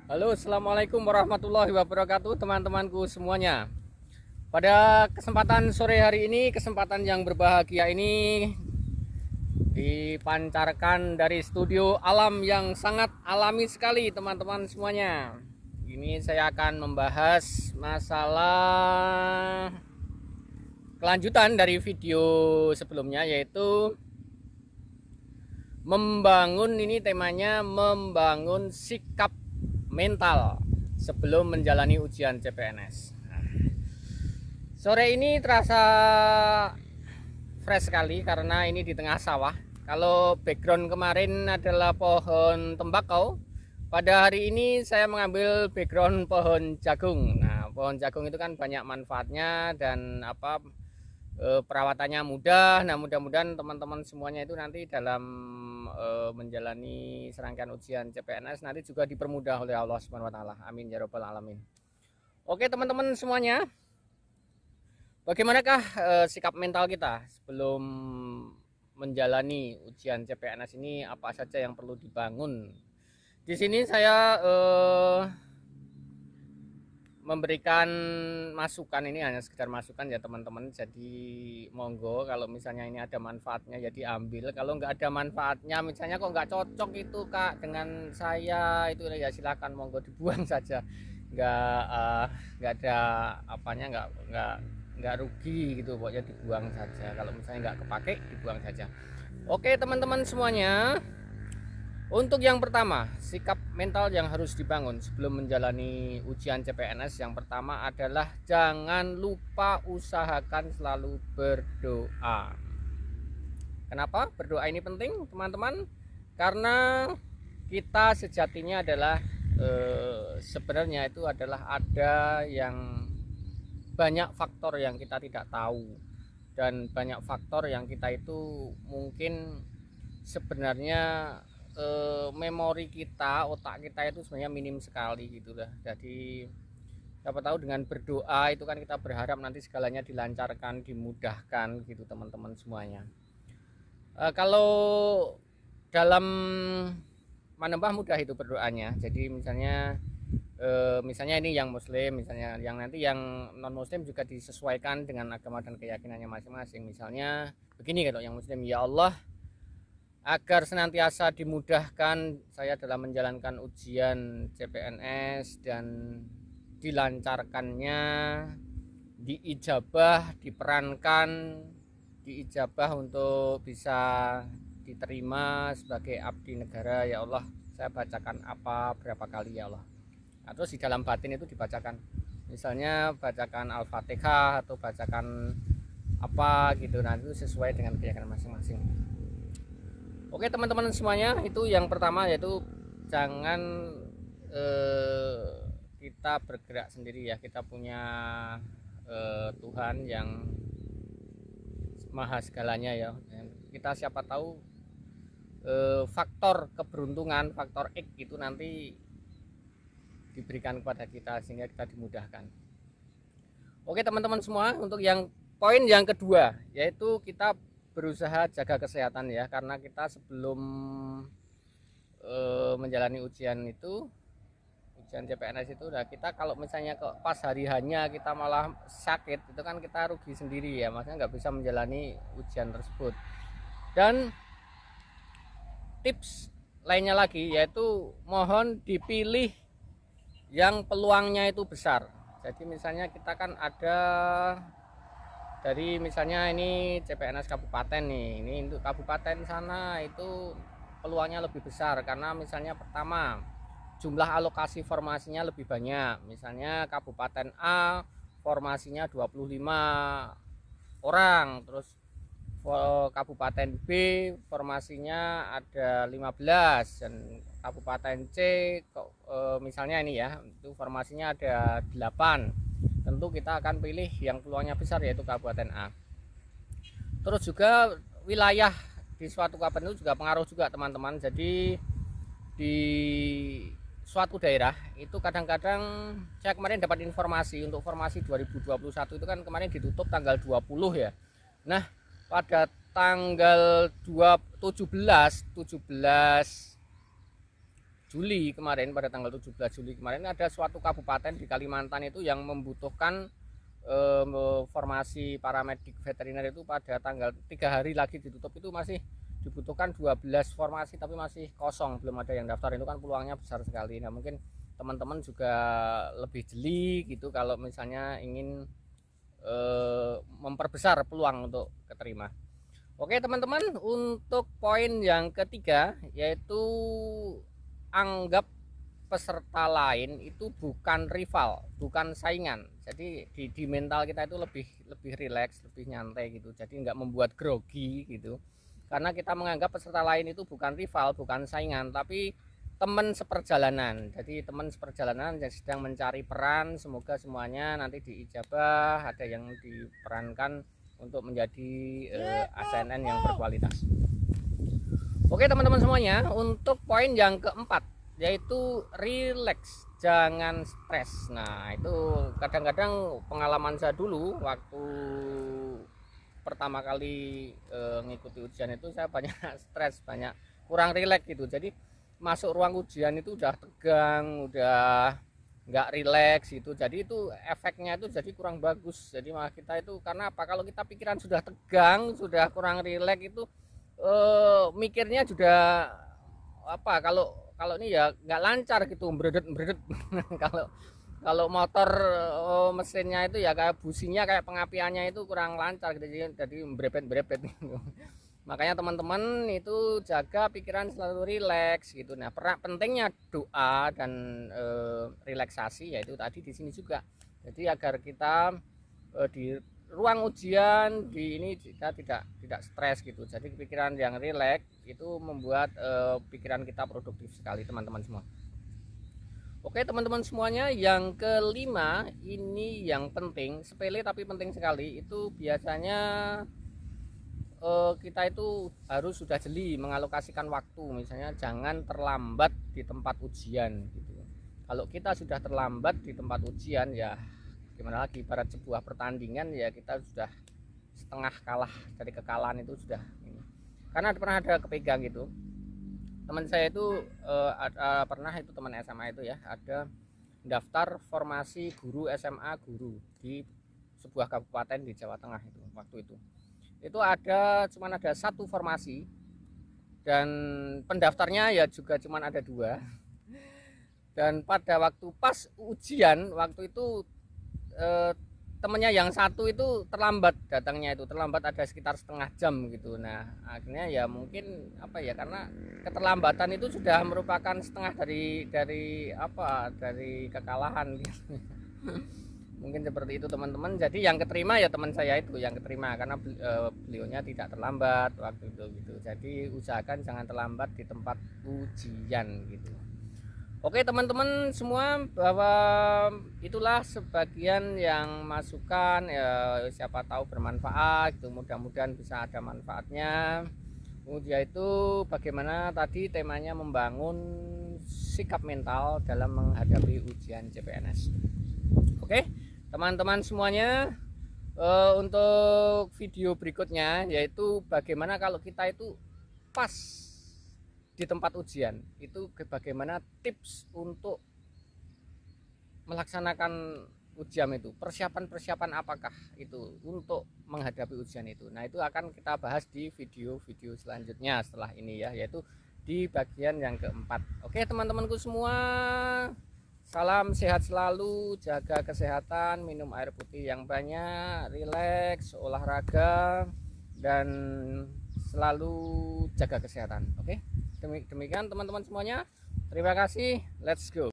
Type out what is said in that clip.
Halo, assalamualaikum warahmatullahi wabarakatuh, teman-temanku semuanya. Pada kesempatan sore hari ini, kesempatan yang berbahagia ini dipancarkan dari studio alam yang sangat alami sekali, teman-teman semuanya. Ini saya akan membahas masalah kelanjutan dari video sebelumnya, yaitu membangun, ini temanya membangun sikap mental sebelum menjalani ujian CPNS. Sore ini terasa fresh sekali karena ini di tengah sawah. Kalau background kemarin adalah pohon tembakau, pada hari ini saya mengambil background pohon jagung. Nah, pohon jagung itu kan banyak manfaatnya dan perawatannya mudah. Nah, mudah-mudahan teman-teman semuanya itu nanti dalam menjalani serangkaian ujian CPNS nanti juga dipermudah oleh Allah Subhanahu wa taala. Amin ya rabbal alamin. Oke, teman-teman semuanya. Bagaimanakah sikap mental kita sebelum menjalani ujian CPNS ini? Apa saja yang perlu dibangun? Di sini saya memberikan masukan, ini hanya sekedar masukan ya teman-teman, jadi monggo kalau misalnya ini ada manfaatnya ya diambil, kalau nggak ada manfaatnya misalnya kok nggak cocok itu Kak dengan saya itu ya silakan monggo dibuang saja, nggak ada apanya, nggak rugi gitu, pokoknya dibuang saja. Kalau misalnya nggak kepake dibuang saja. Oke teman-teman semuanya, untuk yang pertama, sikap mental yang harus dibangun sebelum menjalani ujian CPNS yang pertama adalah jangan lupa usahakan selalu berdoa. Kenapa berdoa ini penting, teman-teman? Karena kita sejatinya adalah sebenarnya itu adalah ada yang banyak faktor yang kita tidak tahu, dan banyak faktor yang kita itu mungkin sebenarnya memori kita, otak kita itu sebenarnya minim sekali gitu lah. Jadi siapa tahu dengan berdoa itu kan kita berharap nanti segalanya dilancarkan, dimudahkan gitu teman-teman semuanya. Kalau dalam manembah mudah itu berdoanya. Jadi misalnya ini yang muslim, misalnya yang nanti yang non muslim juga disesuaikan dengan agama dan keyakinannya masing-masing. Misalnya begini, kalau yang muslim, ya Allah, agar senantiasa dimudahkan saya dalam menjalankan ujian CPNS dan dilancarkannya, diijabah, diperankan, diijabah untuk bisa diterima sebagai abdi negara. Ya Allah, saya bacakan apa berapa kali ya Allah. Nah, terus di dalam batin itu dibacakan, misalnya bacakan Al-Fatihah atau bacakan apa gitu, nah itu sesuai dengan keyakinan masing-masing. Oke teman-teman semuanya, itu yang pertama, yaitu jangan kita bergerak sendiri ya. Kita punya Tuhan yang maha segalanya ya. Kita siapa tahu faktor keberuntungan, faktor X itu nanti diberikan kepada kita sehingga kita dimudahkan. Oke teman-teman semua, untuk yang poin yang kedua, yaitu kita berusaha jaga kesehatan ya, karena kita sebelum menjalani ujian CPNS itu udah, kita kalau misalnya pas hari hanya kita malah sakit, itu kan kita rugi sendiri ya, maksudnya nggak bisa menjalani ujian tersebut. Dan tips lainnya lagi, yaitu mohon dipilih yang peluangnya itu besar. Jadi misalnya kita kan ada dari misalnya ini CPNS kabupaten nih, ini untuk kabupaten sana itu peluangnya lebih besar karena misalnya pertama jumlah alokasi formasinya lebih banyak. Misalnya kabupaten A formasinya 25 orang, terus kabupaten B formasinya ada 15, dan kabupaten C misalnya ini ya, itu formasinya ada 8. Tentu kita akan pilih yang peluangnya besar, yaitu kabupaten A. Terus juga wilayah di suatu kabupaten itu juga pengaruh juga teman-teman. Jadi di suatu daerah itu kadang-kadang saya kemarin dapat informasi untuk formasi 2021 itu kan kemarin ditutup tanggal 20 ya. Nah pada tanggal 17 Juli kemarin, pada tanggal 17 Juli kemarin ada suatu kabupaten di Kalimantan itu yang membutuhkan formasi paramedik veteriner itu pada tanggal 3 hari lagi ditutup, itu masih dibutuhkan 12 formasi tapi masih kosong, belum ada yang daftar. Itu kan peluangnya besar sekali. Nah mungkin teman-teman juga lebih jeli gitu kalau misalnya ingin memperbesar peluang untuk keterima. Oke teman-teman, untuk poin yang ketiga yaitu anggap peserta lain itu bukan rival, bukan saingan. Jadi di mental kita itu lebih rileks, lebih nyantai gitu. Jadi nggak membuat grogi gitu. Karena kita menganggap peserta lain itu bukan rival, bukan saingan, tapi teman seperjalanan. Jadi teman seperjalanan yang sedang mencari peran. Semoga semuanya nanti diijabah, ada yang diperankan untuk menjadi ASN yang berkualitas. Oke teman-teman semuanya, untuk poin yang keempat yaitu relax, jangan stres. Nah itu kadang-kadang pengalaman saya dulu waktu pertama kali ngikuti ujian itu saya banyak stres, banyak kurang relax gitu. Jadi masuk ruang ujian itu udah tegang, udah nggak relax gitu. Jadi itu efeknya itu jadi kurang bagus. Jadi malah kita itu, karena apa, kalau kita pikiran sudah tegang, sudah kurang relax itu mikirnya sudah apa, kalau ini ya nggak lancar gitu, beredet kalau motor mesinnya itu ya kayak businya, kayak pengapiannya itu kurang lancar gitu, jadi berepet gitu. Makanya teman-teman itu jaga pikiran selalu rileks gitu. Nah pentingnya doa dan relaksasi yaitu tadi di sini juga. Jadi agar kita di ruang ujian di ini kita tidak stres gitu. Jadi pikiran yang rileks itu membuat pikiran kita produktif sekali teman-teman semua. Oke teman-teman semuanya, yang kelima ini yang penting, sepele tapi penting sekali. Itu biasanya kita itu harus sudah jeli mengalokasikan waktu. Misalnya jangan terlambat di tempat ujian gitu. Kalau kita sudah terlambat di tempat ujian ya gimana lagi, ibarat sebuah pertandingan ya kita sudah setengah kalah, dari kekalahan itu sudah ini. Karena pernah ada kepegang gitu, teman saya itu pernah itu teman SMA itu ya, ada daftar formasi guru SMA guru di sebuah kabupaten di Jawa Tengah itu. Waktu itu ada cuman ada satu formasi dan pendaftarnya ya juga cuman ada 2. Dan pada waktu pas ujian waktu itu temennya yang satu itu terlambat datangnya, itu terlambat ada sekitar setengah jam gitu. Nah akhirnya ya mungkin apa ya, karena keterlambatan itu sudah merupakan setengah dari kekalahan gitu. Mungkin seperti itu teman-teman. Jadi yang keterima ya teman saya itu yang keterima karena beliaunya tidak terlambat waktu itu gitu. Jadi usahakan jangan terlambat di tempat ujian gitu. Oke teman-teman semua, bahwa itulah sebagian yang masukan ya, siapa tahu bermanfaat gitu, mudah-mudahan bisa ada manfaatnya. Kemudian itu bagaimana tadi temanya membangun sikap mental dalam menghadapi ujian CPNS. Oke teman-teman semuanya, untuk video berikutnya yaitu bagaimana kalau kita itu pas di tempat ujian, itu bagaimana tips untuk melaksanakan ujian itu, persiapan apakah itu untuk menghadapi ujian itu. Nah itu akan kita bahas di video-video selanjutnya setelah ini ya, yaitu di bagian yang keempat. Oke teman-temanku semua, salam sehat selalu, jaga kesehatan, minum air putih yang banyak, rileks, olahraga, dan selalu jaga kesehatan. Oke, demikian teman-teman semuanya, terima kasih, let's go.